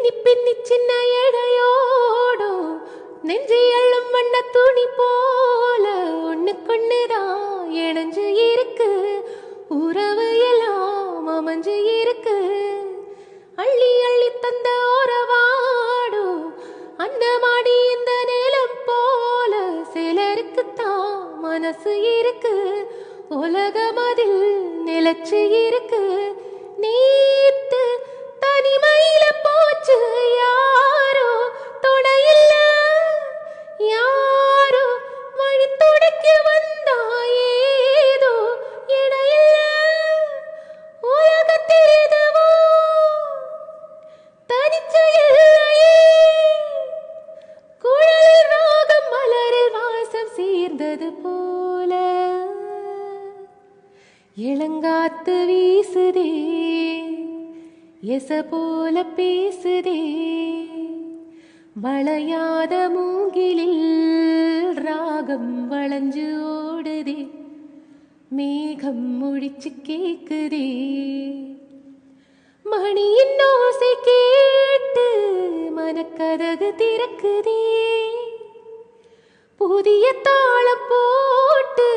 பின்னி பின்னி சின்ன எடையோடும் நெஞ்சு எள்ளும் வண்ண துணி போல ஒண்ணுக்கொண்ணுதான் இணைஞ்சு இருக்கு. உறவு எல்லாம் அமைஞ்சு இருக்கு. அள்ளி அள்ளி தந்த உறவாடும் அன்னமாடி இந்த நிலம் போல சிலருக்குத்தான் மனசு இருக்கு. உலகம் அதில் நிலச்சு இருக்கு. நீத்து தனிமையில போச்சு யாரோ தொடையில்ல. யாரோ வழி துடைக்க வந்தா ஏதோ இடையில்ல. உலகத்தில் எதுவோ தனிச்சு இல்லையே. குழலில் ராகம் மலரில் வாசம் சேர்ந்தது போல இளங்காத்து வீசுதே எச போல பேசுதே. வளையாத மூங்கிலில் ராகம் வளைஞ்சு ஓடுதே. மேகம் முடிச்சு கேக்குதே. மணியின் ஓசை கேட்டு மனக்கதகு திறக்குதே. புதிய தாளம் போட்டு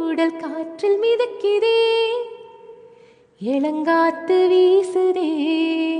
உடல் காற்றில் மிதக்குதே. இளங்காத்து வீசுதே.